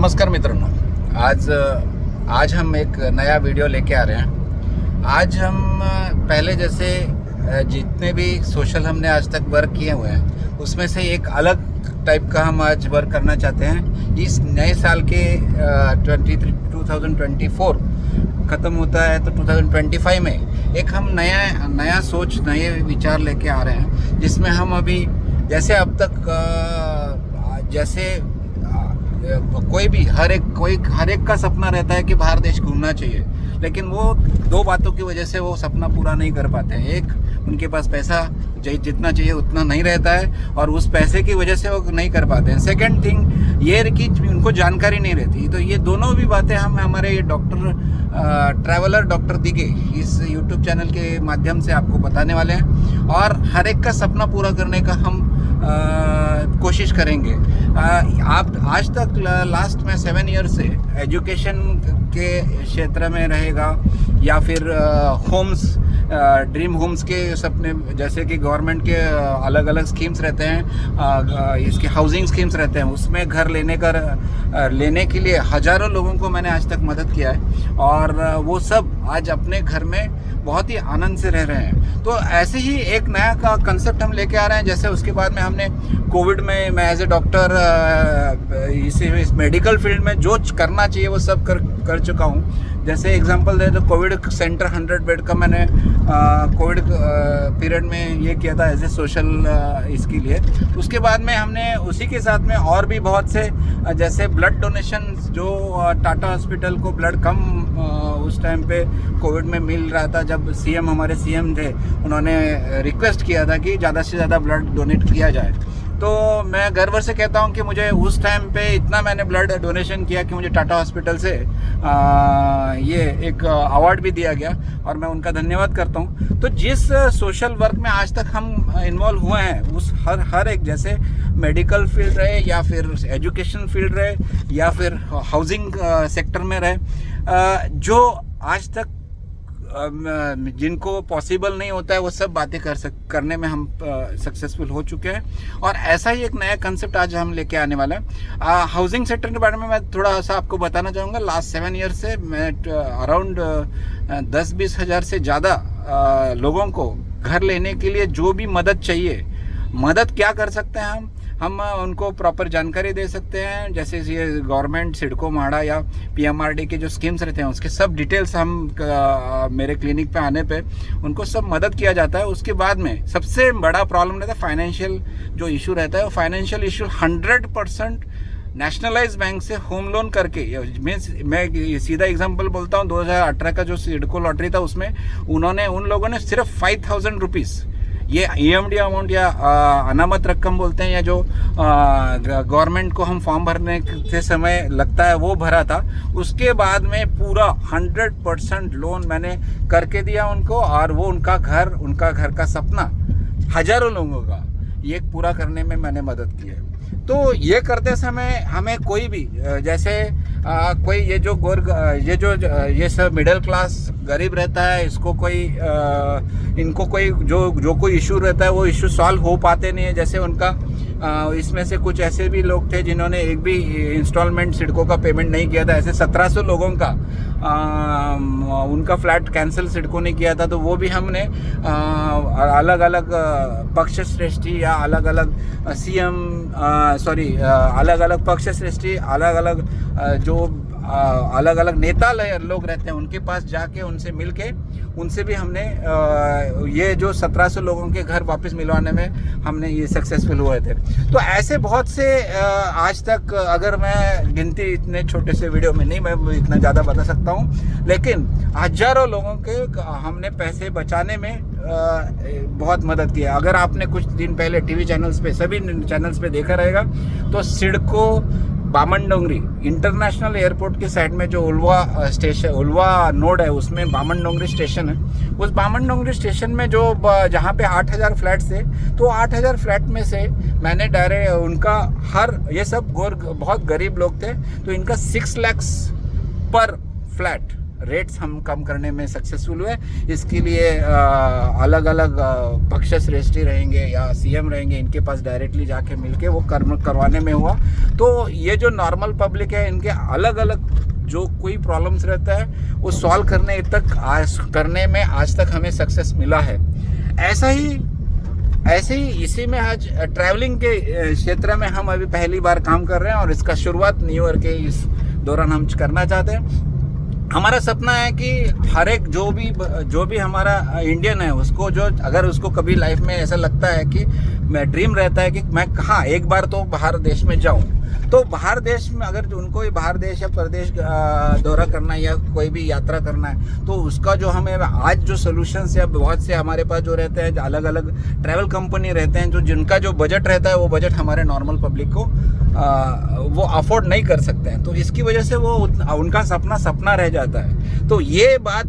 नमस्कार मित्रांनो, आज हम एक नया वीडियो लेके आ रहे हैं। आज हम पहले जैसे जितने भी सोशल हमने आज तक वर्क किए हुए हैं उसमें से एक अलग टाइप का हम आज वर्क करना चाहते हैं। इस नए साल के 2024 ख़त्म होता है तो 2025 में एक हम नया सोच, नए विचार लेके आ रहे हैं, जिसमें हम अभी जैसे अब तक जैसे कोई भी हर एक का सपना रहता है कि बाहर देश घूमना चाहिए, लेकिन वो दो बातों की वजह से वो सपना पूरा नहीं कर पाते हैं। एक, उनके पास पैसा जितना चाहिए उतना नहीं रहता है और उस पैसे की वजह से वो नहीं कर पाते हैं। सेकंड थिंग ये कि उनको जानकारी नहीं रहती। तो ये दोनों भी बातें हम हमारे ये ट्रैवलर डॉक्टर दिगे इस यूट्यूब चैनल के माध्यम से आपको बताने वाले हैं और हर एक का सपना पूरा करने का हम कोशिश करेंगे। आप आज तक लास्ट में 7 ईयर से एजुकेशन के क्षेत्र में रहेगा या फिर होम्स, ड्रीम होम्स के सपने, जैसे कि गवर्नमेंट के अलग अलग स्कीम्स रहते हैं, इसके हाउसिंग स्कीम्स रहते हैं, उसमें घर लेने के लिए हज़ारों लोगों को मैंने आज तक मदद किया है और वो सब आज अपने घर में बहुत ही आनंद से रह रहे हैं। तो ऐसे ही एक नया का कंसेप्ट हम लेके आ रहे हैं। जैसे उसके बाद में हमने कोविड में मैं एज ए डॉक्टर इस मेडिकल फील्ड में जो करना चाहिए वो सब कर चुका हूँ। जैसे एग्जांपल दे तो कोविड सेंटर 100 बेड का मैंने कोविड पीरियड में ये किया था एज ए सोशल इसके लिए। उसके बाद में हमने उसी के साथ में और भी बहुत से जैसे ब्लड डोनेशन, जो टाटा हॉस्पिटल को ब्लड कम उस टाइम पे कोविड में मिल रहा था, जब हमारे सीएम थे, उन्होंने रिक्वेस्ट किया था कि ज़्यादा से ज़्यादा ब्लड डोनेट किया जाए। तो मैं गर्व से कहता हूं कि मुझे उस टाइम पे इतना मैंने ब्लड डोनेशन किया कि मुझे टाटा हॉस्पिटल से ये एक अवार्ड भी दिया गया और मैं उनका धन्यवाद करता हूं। तो जिस सोशल वर्क में आज तक हम इन्वॉल्व हुए हैं, उस हर एक, जैसे मेडिकल फील्ड रहे या फिर एजुकेशन फील्ड रहे या फिर हाउसिंग सेक्टर में रहे, जो आज तक जिनको पॉसिबल नहीं होता है वो सब बातें करने में हम सक्सेसफुल हो चुके हैं। और ऐसा ही एक नया कंसेप्ट आज हम लेके आने वाला है। हाउसिंग सेक्टर के बारे में मैं थोड़ा सा आपको बताना चाहूँगा। लास्ट 7 ईयर से मैं अराउंड 10-20 हज़ार से ज़्यादा लोगों को घर लेने के लिए जो भी मदद चाहिए, मदद क्या कर सकते हैं हम उनको प्रॉपर जानकारी दे सकते हैं। जैसे ये गवर्नमेंट सिडको, माड़ा या पीएमआरडी के जो स्कीम्स रहते हैं उसके सब डिटेल्स हम मेरे क्लिनिक पे आने पे उनको सब मदद किया जाता है। उसके बाद में सबसे बड़ा प्रॉब्लम रहता है फाइनेंशियल जो इशू रहता है, वो फाइनेंशियल इशू 100% नेशनलाइज बैंक से होम लोन करके, मैं सीधा एग्जांपल बोलता हूँ, 2018 का जो सिडको लॉटरी था उसमें उन लोगों ने सिर्फ 5,000 रुपीज़, ये ईएमडी अमाउंट या अनामत रकम बोलते हैं, या जो गवर्नमेंट को हम फॉर्म भरने के समय लगता है वो भरा था। उसके बाद में पूरा 100% लोन मैंने करके दिया उनको और वो उनका घर का सपना हजारों लोगों का ये पूरा करने में मैंने मदद की है। तो ये करते समय हमें कोई भी जैसे कोई ये सब मिडिल क्लास गरीब रहता है, इसको इनको कोई जो कोई इशू रहता है वो इशू सॉल्व हो पाते नहीं है। जैसे उनका इसमें से कुछ ऐसे भी लोग थे जिन्होंने एक भी इंस्टॉलमेंट सिडको का पेमेंट नहीं किया था। ऐसे 1700 लोगों का उनका फ्लैट कैंसिल सिडको ने किया था। तो वो भी हमने अलग अलग पक्ष श्रेष्ठी या अलग अलग पक्ष श्रेष्ठी, अलग अलग जो अलग अलग नेता लोग रहते हैं उनके पास जाके उनसे मिलके उनसे भी हमने ये जो 1700 लोगों के घर वापस मिलवाने में हमने ये सक्सेसफुल हुए थे। तो ऐसे बहुत से आज तक, अगर मैं गिनती इतने छोटे से वीडियो में नहीं मैं इतना ज़्यादा बता सकता हूँ, लेकिन हजारों लोगों के हमने पैसे बचाने में बहुत मदद की है। अगर आपने कुछ दिन पहले टीवी चैनल्स पे, सभी चैनल्स पे देखा रहेगा, तो सिडको बामनडोंगरी इंटरनेशनल एयरपोर्ट के साइड में जो उल्वा नोड है उसमें बामनडोंगरी स्टेशन है। उस बामनडोंगरी स्टेशन में जो जहाँ पे 8,000 फ्लैट्स थे, तो 8,000 फ्लैट में से मैंने डायरेक्ट उनका ये सब बहुत गरीब लोग थे, तो इनका 6 लाख पर फ्लैट रेट्स हम कम करने में सक्सेसफुल हुए। इसके लिए अलग अलग पक्ष श्रेष्ठी रहेंगे या सीएम रहेंगे, इनके पास डायरेक्टली जाके मिलके वो करवाने में हुआ। तो ये जो नॉर्मल पब्लिक है, इनके अलग अलग जो कोई प्रॉब्लम्स रहता है वो सॉल्व करने में आज तक हमें सक्सेस मिला है। ऐसे ही इसी में आज ट्रैवलिंग के क्षेत्र में हम अभी पहली बार काम कर रहे हैं और इसका शुरुआत न्यू ईयर के इस दौरान हम करना चाहते हैं। हमारा सपना है कि हर एक जो भी हमारा इंडियन है, उसको अगर उसको कभी लाइफ में ऐसा लगता है कि ड्रीम रहता है कि मैं कहाँ एक बार तो बाहर देश में जाऊं, तो बाहर देश में अगर उनको बाहर देश या प्रदेश दौरा करना है या कोई भी यात्रा करना है, तो उसका जो हमें आज जो सोल्यूशंस या बहुत से हमारे पास जो रहते हैं, अलग अलग ट्रैवल कंपनी रहते हैं जिनका जो बजट रहता है वो बजट हमारे नॉर्मल पब्लिक को वो अफोर्ड नहीं कर सकते हैं। तो इसकी वजह से वो उनका सपना रह जाता है। तो ये बात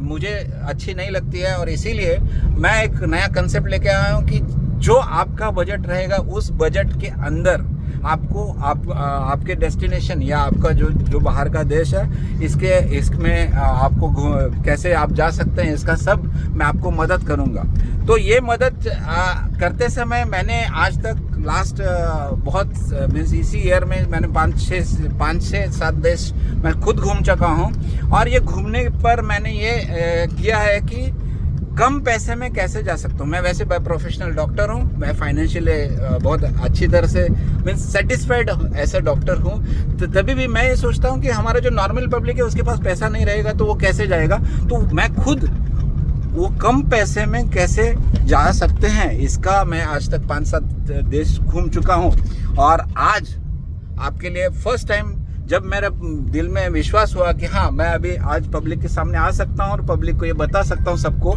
मुझे अच्छी नहीं लगती है और इसीलिए मैं एक नया कंसेप्ट लेके आया हूँ कि जो आपका बजट रहेगा उस बजट के अंदर आपको आपके डेस्टिनेशन या आपका जो बाहर का देश है इसमें आपको कैसे आप जा सकते हैं, इसका सब मैं आपको मदद करूंगा। तो ये मदद करते समय मैंने आज तक लास्ट बहुत मीन्स इसी ईयर में मैंने 5-6-7 देश मैं खुद घूम चुका हूँ। और ये घूमने पर मैंने ये किया है कि कम पैसे में कैसे जा सकता हूँ। मैं वैसे प्रोफेशनल डॉक्टर हूँ, मैं फाइनेंशियली बहुत अच्छी तरह से मीन्स सेटिस्फाइड ऐसा डॉक्टर हूँ। तो तभी भी मैं ये सोचता हूँ कि हमारा जो नॉर्मल पब्लिक है उसके पास पैसा नहीं रहेगा तो वो कैसे जाएगा। तो मैं खुद वो कम पैसे में कैसे जा सकते हैं, इसका मैं आज तक 5-7 देश घूम चुका हूँ। और आज आपके लिए फर्स्ट टाइम जब मेरे दिल में विश्वास हुआ कि हाँ मैं अभी आज पब्लिक के सामने आ सकता हूँ और पब्लिक को ये बता सकता हूँ सबको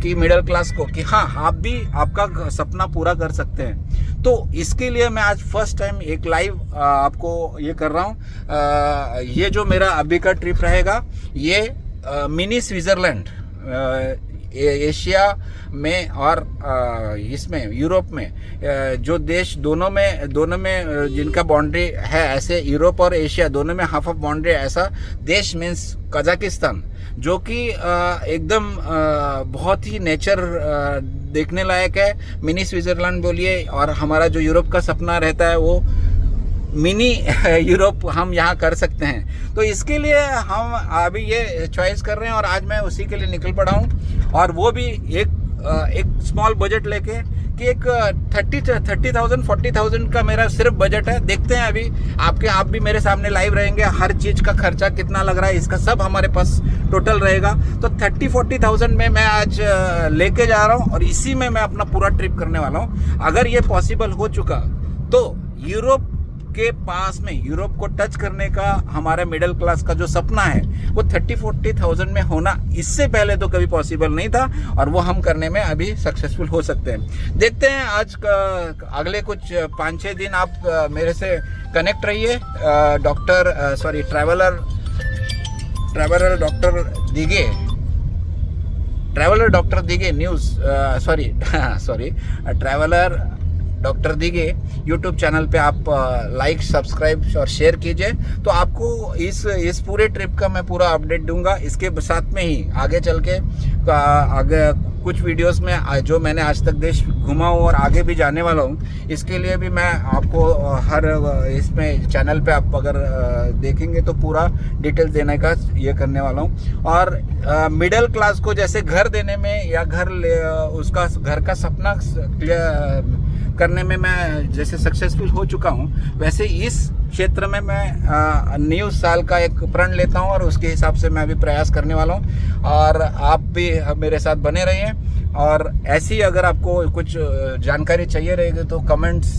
कि मिडिल क्लास को कि हाँ आप भी आपका सपना पूरा कर सकते हैं। तो इसके लिए मैं आज फर्स्ट टाइम एक लाइव आपको ये कर रहा हूँ। ये जो मेरा अभी का ट्रिप रहेगा ये मिनी स्विट्जरलैंड एशिया में और इसमें यूरोप में जो देश दोनों में जिनका बाउंड्री है, ऐसे यूरोप और एशिया दोनों में हाफ ऑफ बाउंड्री ऐसा देश मीन्स कजाकिस्तान, जो कि एकदम बहुत ही नेचर देखने लायक है। मिनी स्विट्जरलैंड बोलिए, और हमारा जो यूरोप का सपना रहता है वो मिनी यूरोप हम यहाँ कर सकते हैं। तो इसके लिए हम अभी ये चॉइस कर रहे हैं और आज मैं उसी के लिए निकल पड़ा हूँ। और वो भी एक स्मॉल बजट लेके कि एक 30,000-40,000 का मेरा सिर्फ बजट है। देखते हैं अभी आप भी मेरे सामने लाइव रहेंगे, हर चीज़ का खर्चा कितना लग रहा है इसका सब हमारे पास टोटल रहेगा। तो 30-40,000 में मैं आज लेके जा रहा हूँ और इसी में मैं अपना पूरा ट्रिप करने वाला हूँ। अगर ये पॉसिबल हो चुका तो यूरोप के पास में यूरोप को टच करने का हमारा मिडिल क्लास का जो सपना है वो 30-40,000 में होना इससे पहले तो कभी पॉसिबल नहीं था और वो हम करने में अभी सक्सेसफुल हो सकते हैं। देखते हैं आज अगले कुछ 5-6 दिन आप मेरे से कनेक्ट रहिए। Traveller doctor Dige news traveller doctor Dige YouTube channel पे आप लाइक सब्सक्राइब और शेयर कीजिए। तो आपको इस पूरे ट्रिप का मैं पूरा अपडेट दूंगा। इसके साथ में ही आगे चल के आगे कुछ वीडियोस में जो मैंने आज तक देश घुमा हूँ और आगे भी जाने वाला हूँ, इसके लिए भी मैं आपको हर इसमें चैनल पे आप अगर देखेंगे तो पूरा डिटेल्स देने का ये करने वाला हूँ। और मिडिल क्लास को जैसे घर देने में या उसका घर का सपना करने में मैं जैसे सक्सेसफुल हो चुका हूँ, वैसे इस क्षेत्र में मैं न्यू साल का एक प्रण लेता हूँ और उसके हिसाब से मैं अभी प्रयास करने वाला हूँ। और आप भी मेरे साथ बने रहिए। और ऐसी अगर आपको कुछ जानकारी चाहिए रहेगी तो कमेंट्स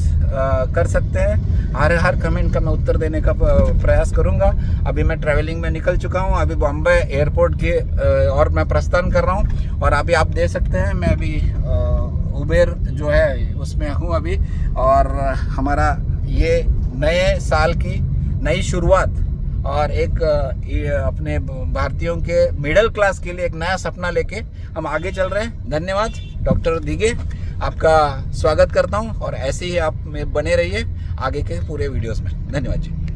कर सकते हैं। हर कमेंट का मैं उत्तर देने का प्रयास करूँगा। अभी मैं ट्रैवलिंग में निकल चुका हूँ, अभी बॉम्बे एयरपोर्ट के और मैं प्रस्थान कर रहा हूँ। और अभी आप दे सकते हैं मैं अभी उबेर जो है उसमें हूँ अभी। और हमारा ये नए साल की नई शुरुआत और एक अपने भारतीयों के मिडिल क्लास के लिए एक नया सपना लेके हम आगे चल रहे हैं। धन्यवाद डॉक्टर दिगे, आपका स्वागत करता हूँ और ऐसे ही आप बने रहिए आगे के पूरे वीडियोस में। धन्यवाद जी।